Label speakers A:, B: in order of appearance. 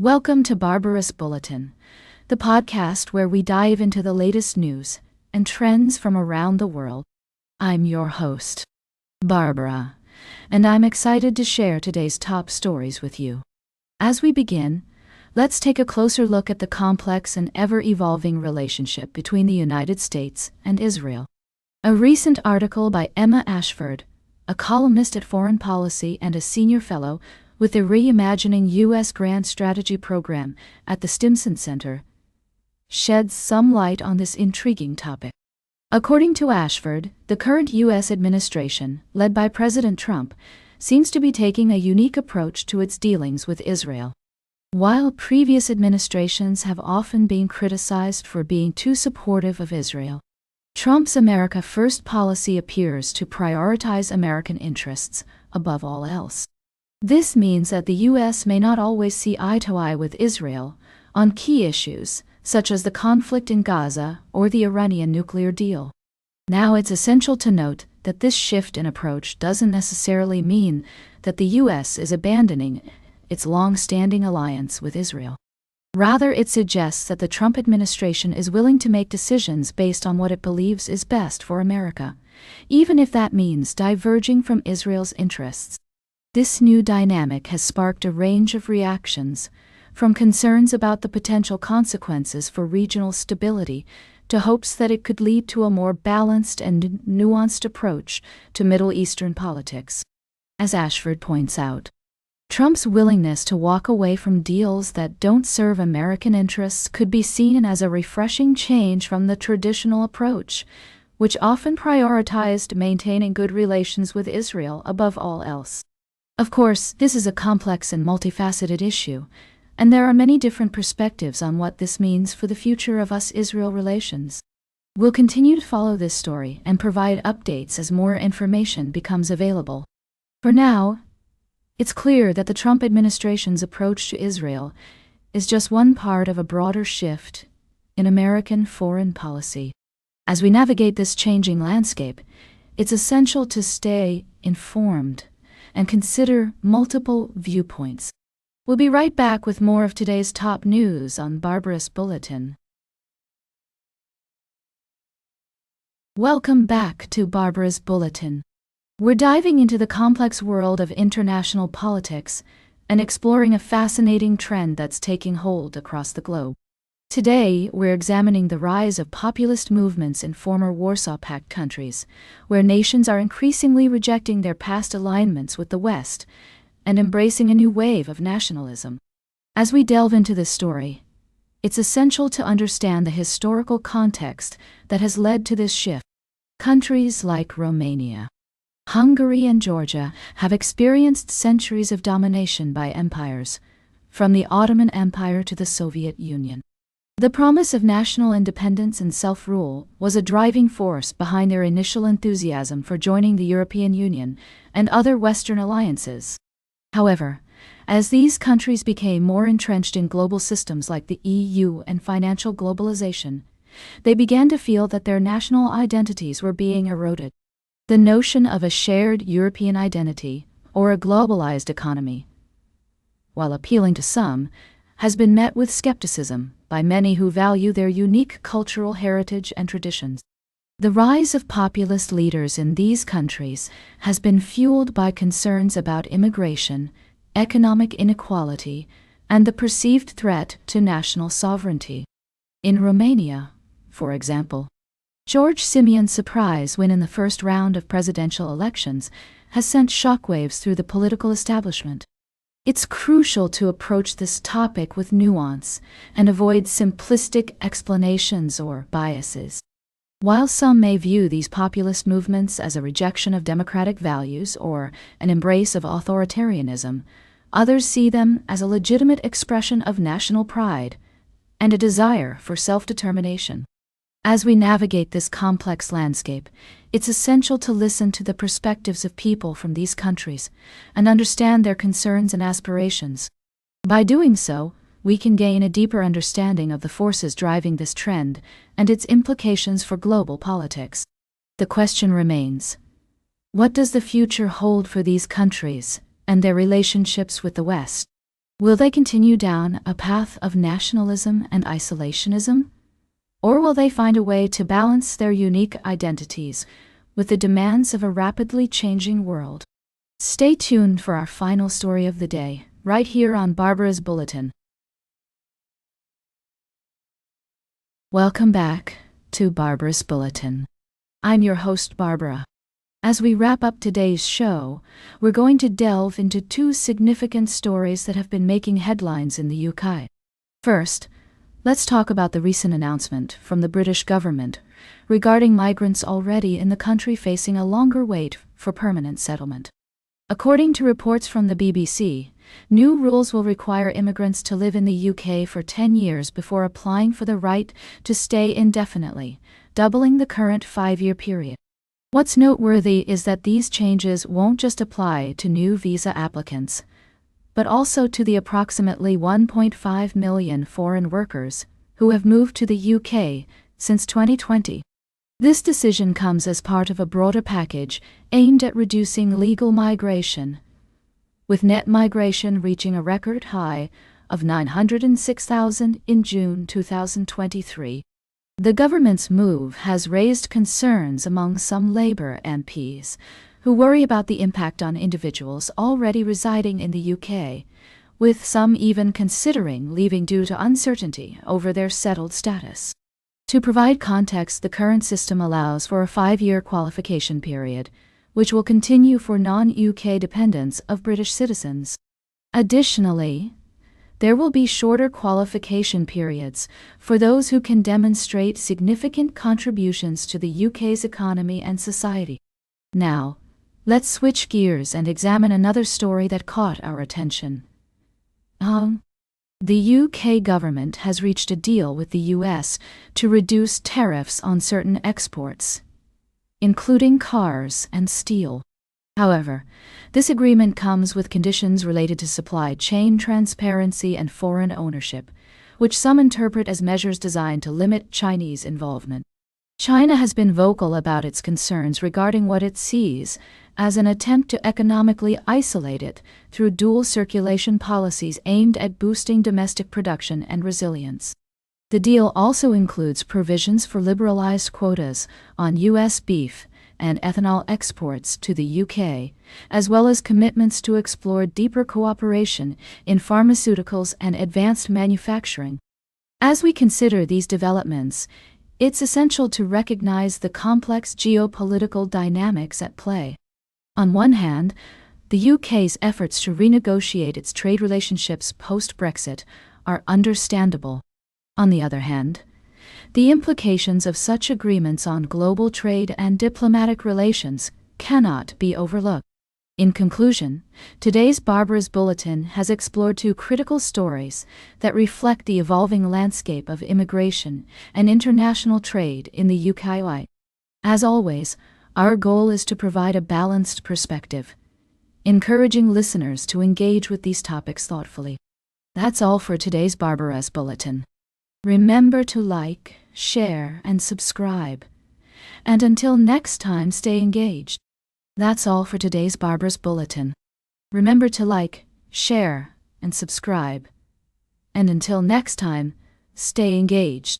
A: Welcome to Barbarous Bulletin, the podcast where we dive into the latest news and trends from around the world. I'm your host, Barbara, and I'm excited to share today's top stories with you. As we begin, let's take a closer look at the complex and ever-evolving relationship between the United States and Israel. A recent article by Emma Ashford, a columnist at Foreign Policy and a senior fellow with the Reimagining U.S. Grand Strategy program at the Stimson Center, sheds some light on this intriguing topic. According to Ashford, the current U.S. administration, led by President Trump, seems to be taking a unique approach to its dealings with Israel. While previous administrations have often been criticized for being too supportive of Israel, Trump's America First policy appears to prioritize American interests above all else. This means that the U.S. may not always see eye to eye with Israel on key issues, such as the conflict in Gaza or the Iranian nuclear deal. Now, it's essential to note that this shift in approach doesn't necessarily mean that the U.S. is abandoning its long-standing alliance with Israel. Rather, it suggests that the Trump administration is willing to make decisions based on what it believes is best for America, even if that means diverging from Israel's interests. This new dynamic has sparked a range of reactions, from concerns about the potential consequences for regional stability to hopes that it could lead to a more balanced and nuanced approach to Middle Eastern politics. As Ashford points out, Trump's willingness to walk away from deals that don't serve American interests could be seen as a refreshing change from the traditional approach, which often prioritized maintaining good relations with Israel above all else. Of course, this is a complex and multifaceted issue, and there are many different perspectives on what this means for the future of US-Israel relations. We'll continue to follow this story and provide updates as more information becomes available. For now, it's clear that the Trump administration's approach to Israel is just one part of a broader shift in American foreign policy. As we navigate this changing landscape, it's essential to stay informed and consider multiple viewpoints. We'll be right back with more of today's top news on Barbarous Bulletin. Welcome back to Barbarous Bulletin. We're diving into the complex world of international politics and exploring a fascinating trend that's taking hold across the globe. Today, we're examining the rise of populist movements in former Warsaw Pact countries, where nations are increasingly rejecting their past alignments with the West and embracing a new wave of nationalism. As we delve into this story, it's essential to understand the historical context that has led to this shift. Countries like Romania, Hungary, and Georgia have experienced centuries of domination by empires, from the Ottoman Empire to the Soviet Union. The promise of national independence and self-rule was a driving force behind their initial enthusiasm for joining the European Union and other Western alliances. However, as these countries became more entrenched in global systems like the EU and financial globalization, they began to feel that their national identities were being eroded. The notion of a shared European identity, or a globalized economy, while appealing to some, has been met with skepticism by many who value their unique cultural heritage and traditions. The rise of populist leaders in these countries has been fueled by concerns about immigration, economic inequality, and the perceived threat to national sovereignty. In Romania, for example, George Simeon's surprise win in the first round of presidential elections has sent shockwaves through the political establishment. It's crucial to approach this topic with nuance and avoid simplistic explanations or biases. While some may view these populist movements as a rejection of democratic values or an embrace of authoritarianism, others see them as a legitimate expression of national pride and a desire for self-determination. As we navigate this complex landscape, it's essential to listen to the perspectives of people from these countries and understand their concerns and aspirations. By doing so, we can gain a deeper understanding of the forces driving this trend and its implications for global politics. The question remains, what does the future hold for these countries and their relationships with the West? Will they continue down a path of nationalism and isolationism? Or will they find a way to balance their unique identities with the demands of a rapidly changing world? Stay tuned for our final story of the day, right here on Barbara's Bulletin. Welcome back to Barbara's Bulletin. I'm your host, Barbara. As we wrap up today's show, we're going to delve into two significant stories that have been making headlines in the UK. First, let's talk about the recent announcement from the British government regarding migrants already in the country facing a longer wait for permanent settlement. According to reports from the BBC, new rules will require immigrants to live in the UK for 10 years before applying for the right to stay indefinitely, doubling the current 5-year period. What's noteworthy is that these changes won't just apply to new visa applicants, but also to the approximately 1.5 million foreign workers who have moved to the UK since 2020. This decision comes as part of a broader package aimed at reducing legal migration, with net migration reaching a record high of 906,000 in June 2023. The government's move has raised concerns among some Labour MPs, who worry about the impact on individuals already residing in the UK, with some even considering leaving due to uncertainty over their settled status. To provide context, the current system allows for a 5-year qualification period, which will continue for non-UK dependents of British citizens. Additionally, there will be shorter qualification periods for those who can demonstrate significant contributions to the UK's economy and society. Now, let's switch gears and examine another story that caught our attention. The UK government has reached a deal with the US to reduce tariffs on certain exports, including cars and steel. However, this agreement comes with conditions related to supply chain transparency and foreign ownership, which some interpret as measures designed to limit Chinese involvement. China has been vocal about its concerns regarding what it sees as an attempt to economically isolate it through dual circulation policies aimed at boosting domestic production and resilience. The deal also includes provisions for liberalized quotas on US beef and ethanol exports to the UK, as well as commitments to explore deeper cooperation in pharmaceuticals and advanced manufacturing. As we consider these developments, it's essential to recognize the complex geopolitical dynamics at play. On one hand, the UK's efforts to renegotiate its trade relationships post-Brexit are understandable. On the other hand, the implications of such agreements on global trade and diplomatic relations cannot be overlooked. In conclusion, today's Barbara's Bulletin has explored two critical stories that reflect the evolving landscape of immigration and international trade in the UK. As always, our goal is to provide a balanced perspective, encouraging listeners to engage with these topics thoughtfully. That's all for today's Barbara's Bulletin. Remember to like, share, and subscribe. And until next time, stay engaged. That's all for today's Barbara's Bulletin. Remember to like, share, and subscribe. And until next time, stay engaged.